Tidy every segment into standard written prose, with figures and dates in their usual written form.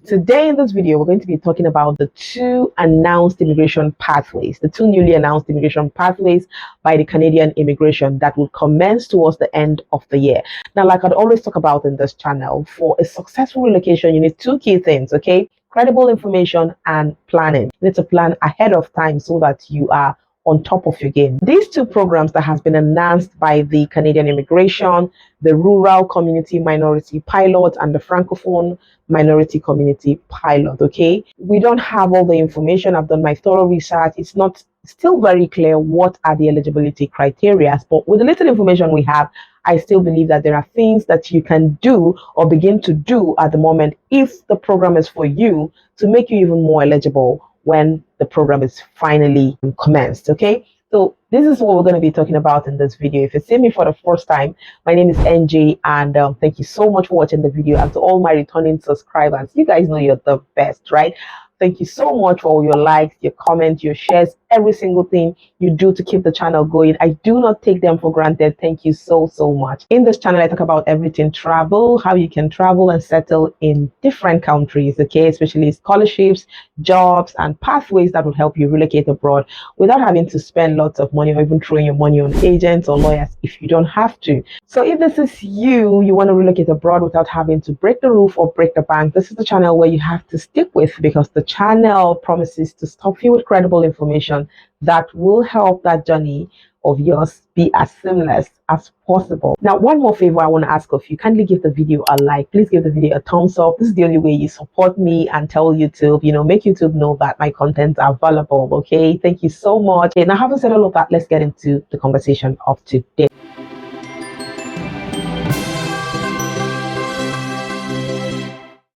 Today in this video, we're going to be talking about the two announced immigration pathways, the two newly announced immigration pathways by the Canadian immigration that will commence towards the end of the year. Now, like I'd always talk about in this channel, for a successful relocation, you need two key things, okay? Credible information and planning. You need to plan ahead of time so that you are on top of your game. These two programs that has been announced by the Canadian immigration, the Rural Community Minority Pilot and the Francophone Minority Community Pilot, okay? We don't have all the information. I've done my thorough research. It's not still very clear what are the eligibility criteria, but with the little information we have, I still believe that there are things that you can do or begin to do at the moment if the program is for you to make you even more eligible when the program is finally commenced, okay? So this is what we're going to be talking about in this video. If you see me for the first time, my name is NJ, and thank you so much for watching the video. And to all my returning subscribers, you guys know you're the best, right? Thank you so much for all your likes, your comments, your shares, every single thing you do to keep the channel going. I do not take them for granted. Thank you so much. In this channel, I talk about everything travel, how you can travel and settle in different countries, okay? Especially scholarships, jobs, and pathways that will help you relocate abroad without having to spend lots of money or even throwing your money on agents or lawyers if you don't have to. So if this is you want to relocate abroad without having to break the roof or break the bank, this is the channel where you have to stick with, because the channel promises to stuff you with credible information that will help that journey of yours be as seamless as possible. Now, one more favor I want to ask of you: kindly give the video a like. Please give the video a thumbs up. This is the only way you support me and tell YouTube, make YouTube know that my contents are valuable. Okay, thank you so much. Okay, now having said all of that, let's get into the conversation of today.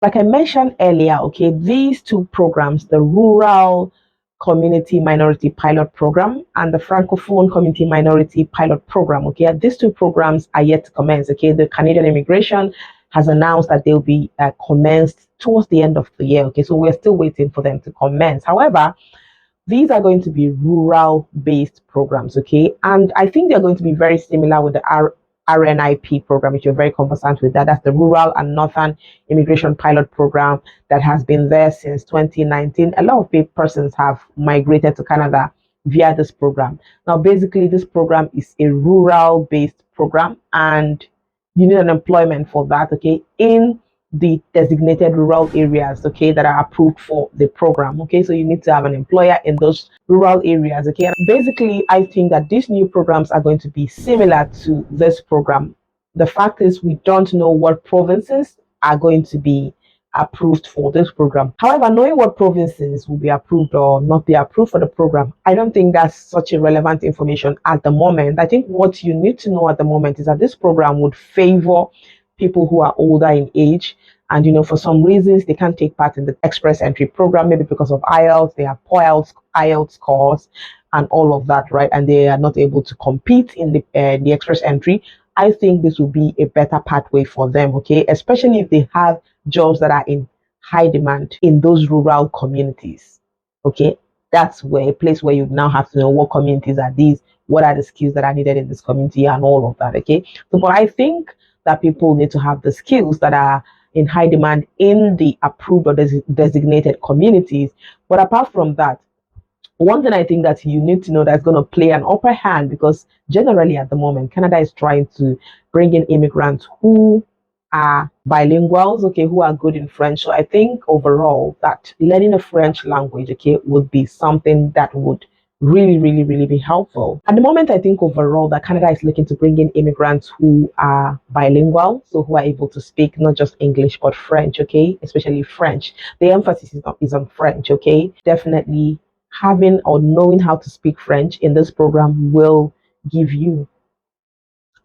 Like I mentioned earlier, okay, these two programs, the Rural Community Minority Pilot Program and the Francophone Community Minority Pilot Program, okay, these two programs are yet to commence, okay. The Canadian immigration has announced that they'll be commenced towards the end of the year, okay, so we're still waiting for them to commence. However, these are going to be rural-based programs, okay, and I think they're going to be very similar with the RNIP program, if you're very conversant with that. That's the Rural and Northern Immigration Pilot Program that has been there since 2019. A lot of persons have migrated to Canada via this program. Now, basically, this program is a rural-based program, and you need an employment for that, okay, in the designated rural areas, okay, that are approved for the program, okay. So you need to have an employer in those rural areas, okay. And basically, I think that these new programs are going to be similar to this program. The fact is, we don't know what provinces are going to be approved for this program. However, knowing what provinces will be approved or not be approved for the program, I don't think that's such a relevant information at the moment. I think what you need to know at the moment is that this program would favor people who are older in age, and for some reasons they can't take part in the express entry program, maybe because of IELTS, they have poor IELTS scores and all of that, right? And they are not able to compete in the express entry. I think this will be a better pathway for them, okay, especially if they have jobs that are in high demand in those rural communities, okay. That's where a place where you now have to know what communities are these, what are the skills that are needed in this community, and all of that, okay. So, but I think that people need to have the skills that are in high demand in the approved or designated communities. But apart from that, one thing I think that you need to know that's going to play an upper hand, because generally at the moment, Canada is trying to bring in immigrants who are bilinguals, okay, who are good in French. So I think overall that learning a French language, okay, would be something that would really be helpful. At the moment, I think overall that Canada is looking to bring in immigrants who are bilingual, so who are able to speak not just English but French, okay, especially French. The emphasis is on French, okay. Definitely having or knowing how to speak French in this program will give you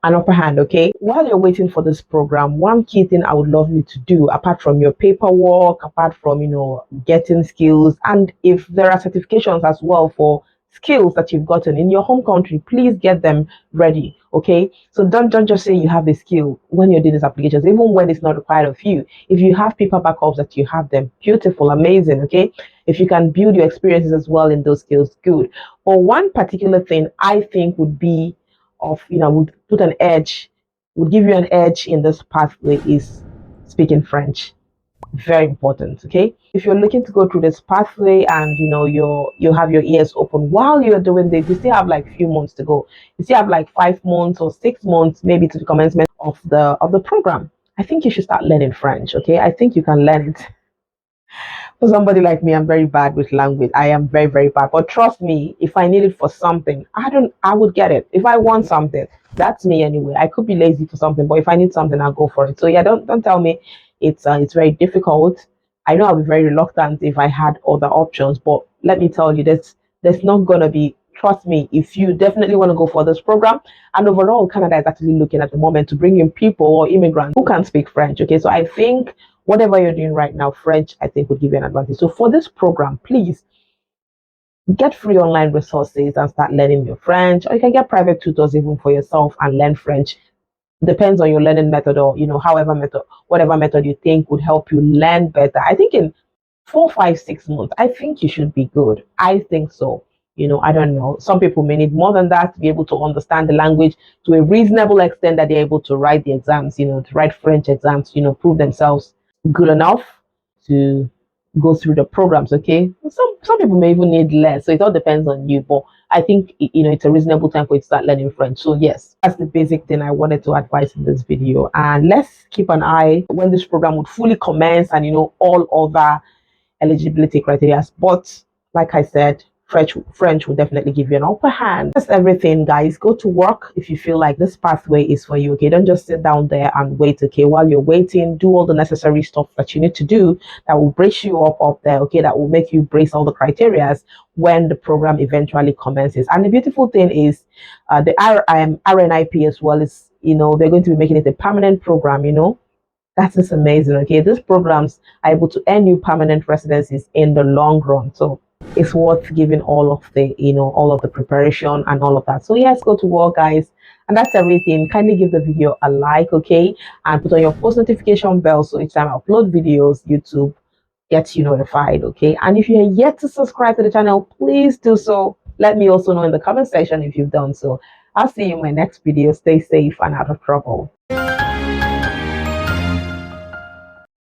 an upper hand, okay. While you're waiting for this program, one key thing I would love you to do, apart from your paperwork, apart from getting skills, and if there are certifications as well for skills that you've gotten in your home country, please get them ready, okay. So don't just say you have a skill when you're doing these applications, even when it's not required of you. If you have paper backups that you have them, beautiful, amazing, okay. If you can build your experiences as well in those skills, good. But one particular thing I think would be would give you an edge in this pathway is speaking French. Very important. Okay, if you're looking to go through this pathway and you have your ears open while you're doing this, you still have like few months to go. You still have like 5 months or 6 months maybe to the commencement of the program. I think you should start learning French. Okay, I think you can learn it. For somebody like me, I'm very bad with language. I am very, very bad. But trust me, if I need it for something, I would get it. If I want something, that's me anyway. I could be lazy for something, but if I need something, I'll go for it. So yeah, don't tell me it's very difficult. I know I'll be very reluctant if I had other options, but let me tell you, there's not gonna be. Trust me, if you definitely want to go for this program, and overall, Canada is actually looking at the moment to bring in people or immigrants who can speak French. Okay, so I think whatever you're doing right now, French, I think would give you an advantage. So for this program, please get free online resources and start learning your French, or you can get private tutors even for yourself and learn French. Depends on your learning method, or however method, whatever method you think would help you learn better. I think in 4, 5, 6 months, I think you should be good. I think so. I don't know. Some people may need more than that to be able to understand the language to a reasonable extent that they're able to write the exams, to write French exams, prove themselves good enough to go through the programs. Okay, some people may even need less, so it all depends on you. But I think it's a reasonable time for you to start learning French. So yes, that's the basic thing I wanted to advise in this video. And let's keep an eye when this program would fully commence, and all other eligibility criteria. But like I said, French will definitely give you an upper hand. That's everything, guys. Go to work if you feel like this pathway is for you. Okay, don't just sit down there and wait. Okay, while you're waiting, do all the necessary stuff that you need to do that will brace you up there. Okay, that will make you brace all the criterias when the program eventually commences. And the beautiful thing is, the RNIP as well is, they're going to be making it a permanent program. That is amazing. Okay, these programs are able to earn you permanent residencies in the long run. So it's worth giving all of the preparation and all of that. So yes, go to work, guys. And that's everything. Kindly give the video a like, okay? And put on your post notification bell so each time I upload videos, YouTube gets you notified, okay? And if you're yet to subscribe to the channel, please do so. Let me also know in the comment section if you've done so. I'll see you in my next video. Stay safe and out of trouble.